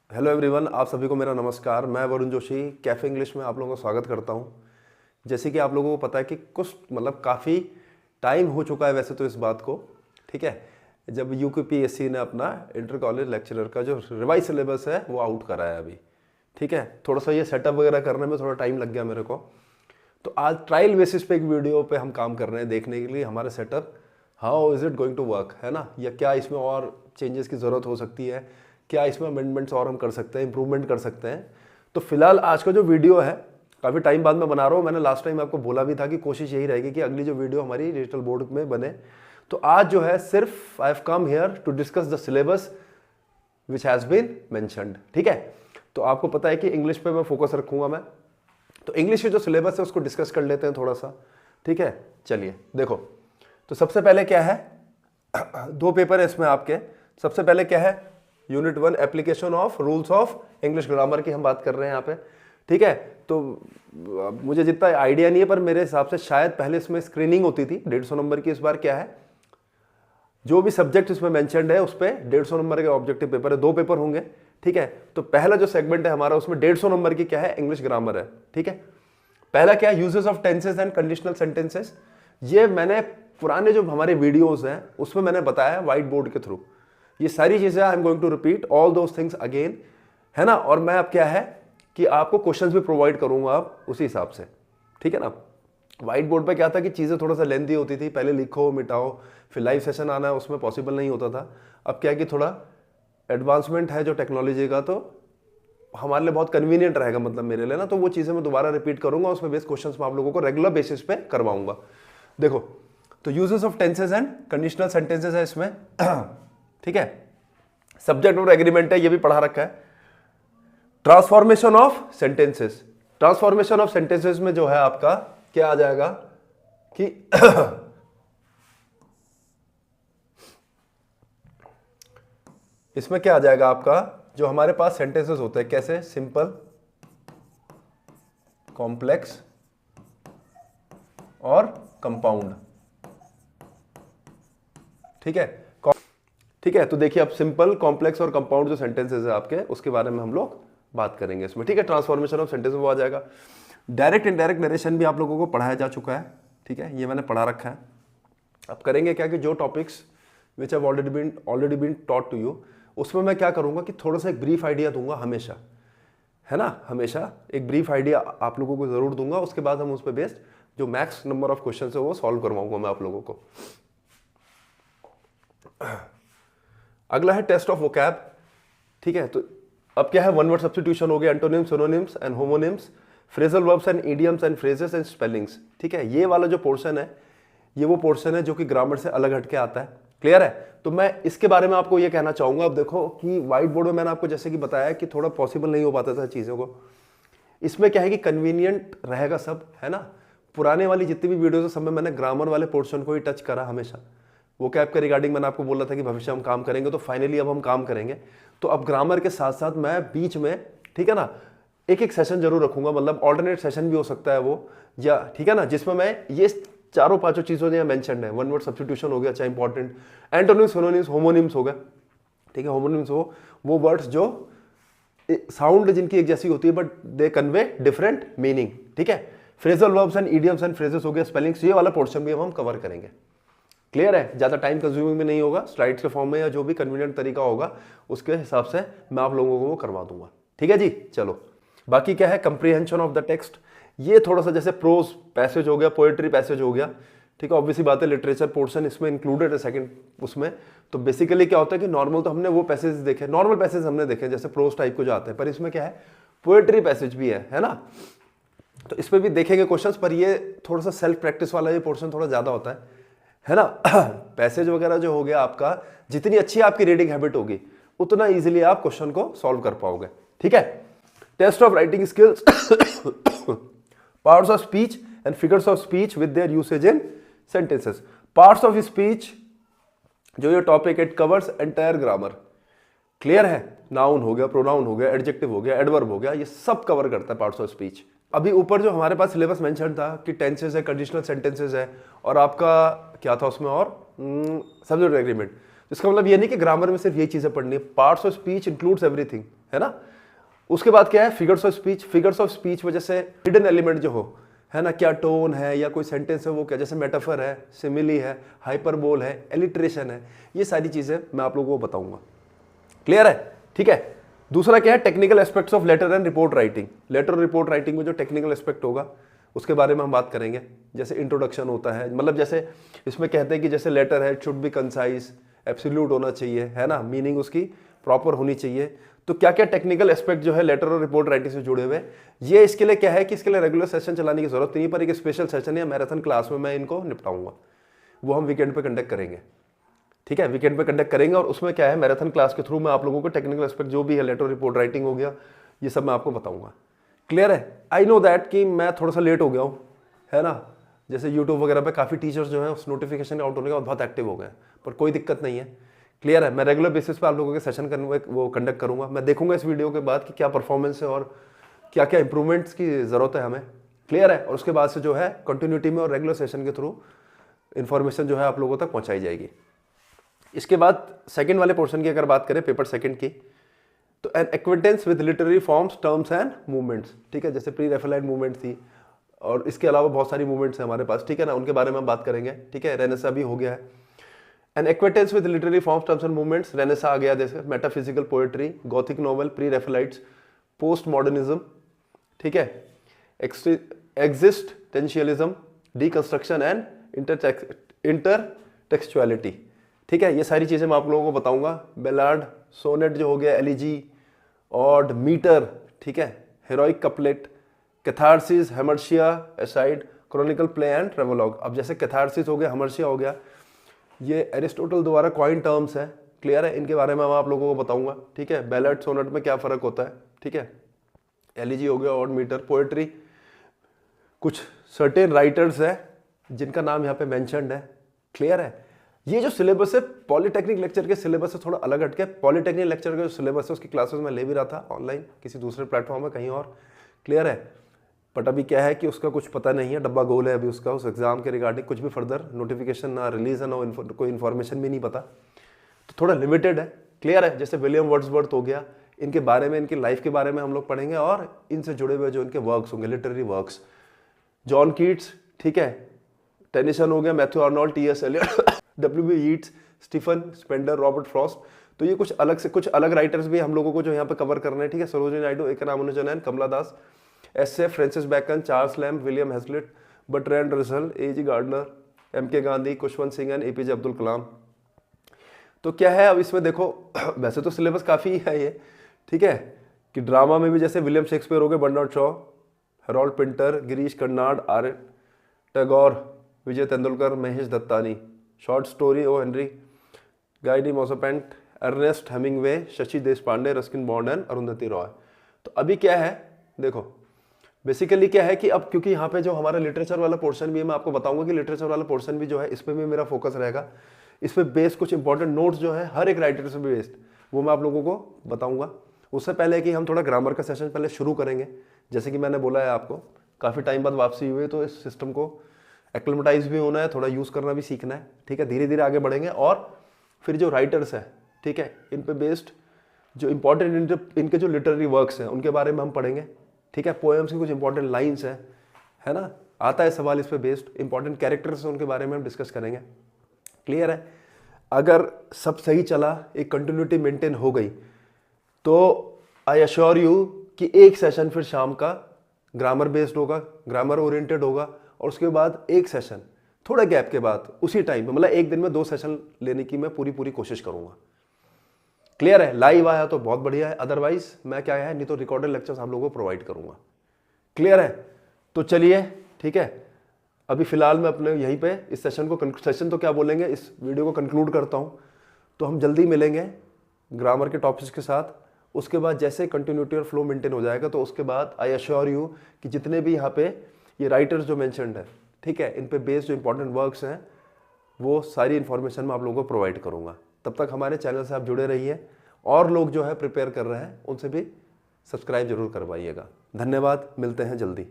Hello everyone, आप सभी को मेरा नमस्कार। मैं वरुण जोशी कैफ़े इंग्लिश में आप लोगों का स्वागत करता हूं। जैसे कि आप लोगों को पता है कि कुछ काफ़ी टाइम हो चुका है वैसे तो इस बात को, ठीक है, जब यूकेपीएससी ने अपना इंटर कॉलेज लेक्चरर का जो रिवाइज सिलेबस है वो आउट करा है अभी, ठीक है। थोड़ा सा ये सेटअप वगैरह करने में थोड़ा टाइम लग गया मेरे को, तो आज ट्रायल बेसिस पे एक वीडियो पे हम काम कर रहे हैं देखने के लिए हमारे setup how is it going to work, है ना, या क्या इसमें और चेंजेस की ज़रूरत हो सकती है, क्या इसमें अमेंडमेंट्स और हम कर सकते हैं, इंप्रूवमेंट कर सकते हैं। तो फिलहाल आज का जो वीडियो है काफ़ी टाइम बाद मैं बना रहा हूँ। मैंने लास्ट टाइम आपको बोला भी था कि कोशिश यही रहेगी कि अगली जो वीडियो हमारी डिजिटल बोर्ड में बने। तो आज जो है सिर्फ I have come here to discuss the syllabus which has been mentioned, ठीक है। तो आपको पता है कि इंग्लिश पे मैं फोकस रखूंगा मैं, तो इंग्लिश के जो सिलेबस है उसको डिस्कस कर लेते हैं थोड़ा सा, ठीक है। चलिए देखो, तो सबसे पहले क्या है, दो पेपर है इसमें आपके। सबसे पहले क्या है, unit 1 application of rules of English grammar की हम बात कर रहे हैं यहाँ पे, ठीक है। तो मुझे जितना आइडिया नहीं है पर मेरे हिसाब से शायद पहले इसमें स्क्रीनिंग होती थी 150 नंबर की। इस बार क्या है, जो भी सब्जेक्ट इसमें मेंशन्ड है उस पर 150 नंबर के ऑब्जेक्टिव पेपर है, दो पेपर होंगे, ठीक है। तो पहला जो सेगमेंट है हमारा उसमें 150 नंबर की क्या है, इंग्लिश ग्रामर है, ठीक है। पहला क्या है, uses of tenses and conditional sentences. ये मैंने पुराने जो हमारे वीडियोस हैं उसमें मैंने बताया व्हाइट बोर्ड के थ्रू। ये सारी चीजें I am going to repeat all those things again, है ना। और मैं अब क्या है कि आपको क्वेश्चंस भी प्रोवाइड करूंगा अब उसी हिसाब से, ठीक है ना। व्हाइट बोर्ड पे क्या था कि चीज़ें थोड़ा सा लेंथी होती थी, पहले लिखो मिटाओ फिर लाइव सेशन आना है, उसमें पॉसिबल नहीं होता था। अब क्या है कि थोड़ा एडवांसमेंट है जो टेक्नोलॉजी का, तो हमारे लिए बहुत कन्वीनियंट रहेगा, मतलब मेरे लिए ना। तो वो चीज़ें मैं दोबारा रिपीट करूंगा, उसमें बेस्ड क्वेश्चंस मैं आप लोगों को रेगुलर बेसिस पे करवाऊंगा। देखो, तो uses of tenses and conditional sentences है इसमें, ठीक है। सब्जेक्ट और एग्रीमेंट है, ये भी पढ़ा रखा है। Transformation of sentences, transformation of sentences में जो है आपका क्या आ जाएगा कि इसमें क्या आ जाएगा आपका, जो हमारे पास सेंटेंसेस होते हैं कैसे, सिंपल, कॉम्प्लेक्स और कंपाउंड, ठीक है। ठीक है, तो देखिए अब सिंपल, कॉम्प्लेक्स और कंपाउंड जो सेंटेंसेस है आपके उसके बारे में हम लोग बात करेंगे इसमें, ठीक है। ट्रांसफॉर्मेशन ऑफ सेंटेंस वो आ जाएगा। डायरेक्ट इनडायरेक्ट नरेशन भी आप लोगों को पढ़ाया जा चुका है, ठीक है, ये मैंने पढ़ा रखा है। अब करेंगे क्या कि जो topics which have already been taught to you, उसमें मैं क्या करूंगा कि थोड़ा सा एक ब्रीफ आइडिया दूंगा हमेशा, है ना, हमेशा एक ब्रीफ आइडिया आप लोगों को जरूर दूंगा। उसके बाद हम उस पर बेस्ड जो मैक्स नंबर ऑफ क्वेश्चन है वो सॉल्व करवाऊंगा मैं आप लोगों को। अगला है टेस्ट ऑफ वोकैब, ठीक है। तो अब क्या है, वन वर्ड सब्स्टिट्यूशन हो गया, antonyms, synonyms and homonyms, phrasal verbs and idioms and phrases and spellings, ठीक है। ये वाला जो पोर्शन है ये वो पोर्शन है जो कि ग्रामर से अलग हटके आता है, क्लियर है। तो मैं इसके बारे में आपको ये कहना चाहूंगा। अब देखो कि व्हाइट बोर्ड में मैंने आपको जैसे कि बताया कि थोड़ा पॉसिबल नहीं हो पाता था चीज़ों को, इसमें क्या है कि कन्वीनियंट रहेगा सब, है ना। पुराने वाली जितनी भी वीडियोस है सब में मैंने ग्रामर वाले पोर्शन को ही टच करा हमेशा। वो कैब के रिगार्डिंग मैंने आपको बोला था कि भविष्य हम काम करेंगे, तो फाइनली अब हम काम करेंगे। तो अब ग्रामर के साथ साथ मैं बीच में, ठीक है ना, एक एक सेशन जरूर रखूंगा, मतलब ऑल्टरनेट सेशन भी हो सकता है वो, या ठीक है ना, जिसमें मैं ये चारों पांचों चीजों जो मेंशन्ड है, वन वर्ड सब्स्टिट्यूशन हो गया, अच्छा इंपॉर्टेंट, एंटोनिम्स, सिनोनिम्स, होमोनिम्स हो गया, ठीक है। होमोनिम्स वो वर्ड्स जो साउंड जिनकी एक जैसी होती है but they convey different meaning, ठीक है। Phrasal verbs and idioms and phrases हो गया, स्पेलिंग्स, ये वाला पोर्शन भी हम कवर करेंगे, क्लियर है। ज्यादा टाइम कंज्यूमिंग भी नहीं होगा, स्लाइड्स के फॉर्म में या जो भी कन्वीनियंट तरीका होगा उसके हिसाब से मैं आप लोगों को वो करवा दूंगा, ठीक है जी। चलो, बाकी क्या है, कंप्रीहेंशन ऑफ द टेक्स्ट, ये थोड़ा सा जैसे प्रोज पैसेज हो गया, पोएट्री पैसेज हो गया, ठीक है। ऑब्वियसली बात है, लिटरेचर पोर्शन इसमें इंक्लूडेड है सेकंड उसमें। तो बेसिकली क्या होता है कि नॉर्मल तो हमने वो पैसेज देखे, नॉर्मल पैसेज हमने देखे जैसे प्रोज टाइप को जो आते हैं, पर इसमें क्या है, पोएट्री पैसेज भी है ना। तो इस पर भी देखेंगे क्वेश्चंस, पर ये थोड़ा सा सेल्फ प्रैक्टिस वाला ये पोर्शन थोड़ा ज्यादा होता है ना। पैसेज वगैरह जो हो गया आपका, जितनी अच्छी आपकी रीडिंग हैबिट होगी उतना इजीली आप क्वेश्चन को सॉल्व कर पाओगे, ठीक है। Test of writing skills, parts of speech and figures of speech with their usage in sentences. Parts of speech जो ये topic, it covers entire grammar, clear है। नाउन हो गया, प्रोनाउन हो गया, एडजेक्टिव हो गया, एडवर्ब हो गया, ये सब कवर करता है पार्ट्स ऑफ स्पीच। अभी ऊपर जो हमारे पास सिलेबस मेंशन था कि टेंसेस है, कंडीशनल सेंटेंसेस है, और आपका क्या था उसमें, और सब्जेक्ट एग्रीमेंट। इसका मतलब ये नहीं कि ग्रामर में सिर्फ ये चीजें पढ़नी है, parts of speech includes everything, है ना। उसके बाद क्या है, figures of speech. Figures of speech वजह से हिडन एलिमेंट जो हो, है ना, क्या टोन है या कोई सेंटेंस है वो क्या, जैसे मेटाफर है, सिमिली है, हाइपरबोल है, एलिट्रेशन है, ये सारी चीजें मैं आप लोगों को बताऊंगा। क्लियर है, ठीक है। दूसरा क्या है, technical aspects of letter and report writing. Letter और रिपोर्ट राइटिंग में जो टेक्निकल एस्पेक्ट होगा उसके बारे में हम बात करेंगे। जैसे इंट्रोडक्शन होता है, मतलब जैसे इसमें कहते हैं कि जैसे लेटर है, शुड बी कंसाइज, एब्सोल्यूट होना चाहिए, है ना, मीनिंग उसकी प्रॉपर होनी चाहिए। तो क्या क्या टेक्निकल एस्पेक्ट जो है लेटर और रिपोर्ट राइटिंग से जुड़े हुए, ये इसके लिए क्या है कि इसके लिए रेगुलर सेशन चलाने की जरूरत नहीं, पर एक स्पेशल सेशन या मैराथन क्लास में मैं इनको निपटाऊंगा, वो हम वीकेंड पे कंडक्ट करेंगे। ठीक है, वीकेंड पे कंडक्ट करेंगे और उसमें क्या है, मैराथन क्लास के थ्रू मैं आप लोगों को टेक्निकल एस्पेक्ट जो भी है, लेटर रिपोर्ट राइटिंग हो गया, ये सब मैं आपको बताऊंगा। क्लियर है। आई नो दैट कि मैं थोड़ा सा लेट हो गया हूँ, है ना। जैसे यूट्यूब वगैरह पे काफ़ी टीचर्स जो हैं उस नोटिफिकेशन आउट होने के बाद बहुत एक्टिव हो गए, पर कोई दिक्कत नहीं है। क्लियर है, मैं रेगुलर बेसिस पे आप लोगों के सेशन वो कंडक्ट करूंगा। मैं देखूंगा इस वीडियो के बाद कि क्या परफॉर्मेंस है और क्या क्या इंप्रूवमेंट्स की ज़रूरत है हमें। क्लियर है, और उसके बाद से जो है कंटिन्यूटी में और रेगुलर सेशन के थ्रू इन्फॉर्मेशन जो है आप लोगों तक पहुँचाई जाएगी। इसके बाद सेकंड वाले पोर्शन की अगर बात करें, पेपर सेकंड की, तो an acquaintance with literary forms, terms and movements. ठीक है, जैसे प्री रेफेलाइट मूवमेंट थी और इसके अलावा बहुत सारी मूवमेंट्स हैं हमारे पास, ठीक है ना, उनके बारे में हम बात करेंगे। ठीक है, रेनेसा भी हो गया है। An acquaintance with literary forms, terms and movements, renaissance आ गया, जैसे metaphysical poetry, gothic novel, pre Raphaelites, post modernism, ठीक है, एग्जिस्टेंशियलिज्म, डीकंस्ट्रक्शन एंड इंटरटेक्सचुअलिटी। ठीक है, ये सारी चीज़ें मैं आप लोगों को बताऊंगा। बेलार्ड, सोनेट जो हो गया, एलिजी, ऑड, मीटर, ठीक है, heroic couplet, catharsis, hamartia, aside, chronicle play and travelogue. अब जैसे कैथारसिस हो गया, हेमर्शिया हो गया, ये एरिस्टोटल द्वारा कॉइन टर्म्स है। क्लियर है, इनके बारे में मैं आप लोगों को बताऊंगा। ठीक है, बैलेट, सोनेट में क्या फ़र्क होता है, ठीक है, एलिजी हो गया, ऑड, मीटर, पोएट्री, कुछ सर्टेन राइटर्स है जिनका नाम यहाँ पे मेंशन्ड है। क्लियर है, ये जो सिलेबस है पॉलिटेक्निक लेक्चर के सिलेबस से थोड़ा अलग हटके, पॉलिटेक्निक लेक्चर का जो सिलेबस है उसकी क्लासेस मैं ले भी रहा था ऑनलाइन किसी दूसरे प्लेटफॉर्म में कहीं और। क्लियर है, बट अभी क्या है कि उसका कुछ पता नहीं है, डब्बा गोल है अभी उसका, उस एग्जाम के रिगार्डिंग कुछ भी फर्दर नोटिफिकेशन ना रिलीज है, ना कोई इन्फॉर्मेशन भी नहीं पता, तो थोड़ा लिमिटेड है। क्लियर है, जैसे विलियम वर्ड्सवर्थ हो गया, इनके बारे में, इनकी लाइफ के बारे में हम लोग पढ़ेंगे और इनसे जुड़े हुए जो इनके वर्क्स होंगे, लिटरेरी वर्क्स, जॉन कीट्स, ठीक है, टेनिसन हो गया, Matthew Arnold, TS. Eliot, W.B. Yeats, Stephen Spender, Robert Frost. तो ये कुछ अलग राइटर्स भी हम लोगों को जो यहाँ पे कवर करने हैं। ठीक है, Sarojini Naidu, A K. Ramanujan, Kamala Das, essay. Francis Bacon, Charles Lamb, William Hazlitt, Bertrand Russell, A G. Gardiner, M K. Gandhi, Khushwant Singh and A P J. Abdul Kalam. तो क्या है अब इसमें देखो, वैसे तो सिलेबस काफ़ी है ये, ठीक है, कि ड्रामा में भी जैसे विलियम शेक्सपियर हो गए, Bernard Shaw, Harold Pinter, Girish Karnad, R Tagore, Vijay Tendulkar, Mahesh Dattani. Short story, O Henry, Guy de Maupassant, Ernest Hemingway, Shashi Deshpande, Ruskin Bond and Arundhati Roy. तो अभी क्या है, देखो बेसिकली क्या है कि अब क्योंकि यहाँ पे जो हमारा लिटरेचर वाला पोर्शन भी है, मैं आपको बताऊंगा कि लिटरेचर वाला पोर्शन भी जो है इस पर भी मेरा फोकस रहेगा। इस पर बेस्ड कुछ इंपॉर्टेंट नोट्स जो है हर एक राइटर से भी बेस्ड, वो मैं आप लोगों को बताऊंगा। उससे पहले कि हम थोड़ा ग्रामर का सेशन पहले शुरू करेंगे, जैसे कि मैंने बोला है आपको, काफ़ी टाइम बाद वापसी हुई है, तो इस सिस्टम को एक्लेमेटाइज भी होना है, थोड़ा यूज़ करना भी सीखना है। ठीक है, धीरे धीरे आगे बढ़ेंगे और फिर जो राइटर्स हैं, ठीक है, इन पे बेस्ड जो इंपॉर्टेंट इनके जो लिटरेरी वर्क्स हैं उनके बारे में हम पढ़ेंगे। ठीक है, पोएम्स की कुछ इंपॉर्टेंट लाइन्स हैं, है ना, आता है सवाल इस पे बेस्ड, इंपॉर्टेंट कैरेक्टर्स हैं उनके बारे में हम डिस्कस करेंगे। क्लियर है, अगर सब सही चला, एक कंटिन्यूटी मेंटेन हो गई, तो आई अश्योर यू कि एक सेशन फिर शाम का ग्रामर बेस्ड होगा, ग्रामर ओरिएंटेड होगा, और उसके बाद एक सेशन थोड़ा गैप के बाद उसी टाइम पे, मतलब एक दिन में 2 सेशन लेने की मैं पूरी कोशिश करूंगा। क्लियर है, लाइव आया तो बहुत बढ़िया है, अदरवाइज मैं क्या है, नहीं तो रिकॉर्डेड लेक्चर्स आप लोगों को प्रोवाइड करूंगा। क्लियर है, तो चलिए, ठीक है, अभी फिलहाल मैं अपने यहीं पे इस सेशन को, सेशन तो क्या बोलेंगे, इस वीडियो को कंक्लूड करता हूं। तो हम जल्दी मिलेंगे ग्रामर के टॉपिक्स के साथ। उसके बाद जैसे कंटिन्यूटी और फ्लो मेंटेन हो जाएगा, तो उसके बाद आई अश्योर यू कि जितने भी यहाँ पे ये राइटर्स जो मेंशन्ड है, ठीक है, इन पे बेस्ड जो इंपॉर्टेंट वर्क्स हैं, वो सारी इन्फॉर्मेशन मैं आप लोगों को प्रोवाइड करूँगा। तब तक हमारे चैनल से आप जुड़े रहिए, और लोग जो है प्रिपेयर कर रहे हैं उनसे भी सब्सक्राइब जरूर करवाइएगा। धन्यवाद, मिलते हैं जल्दी।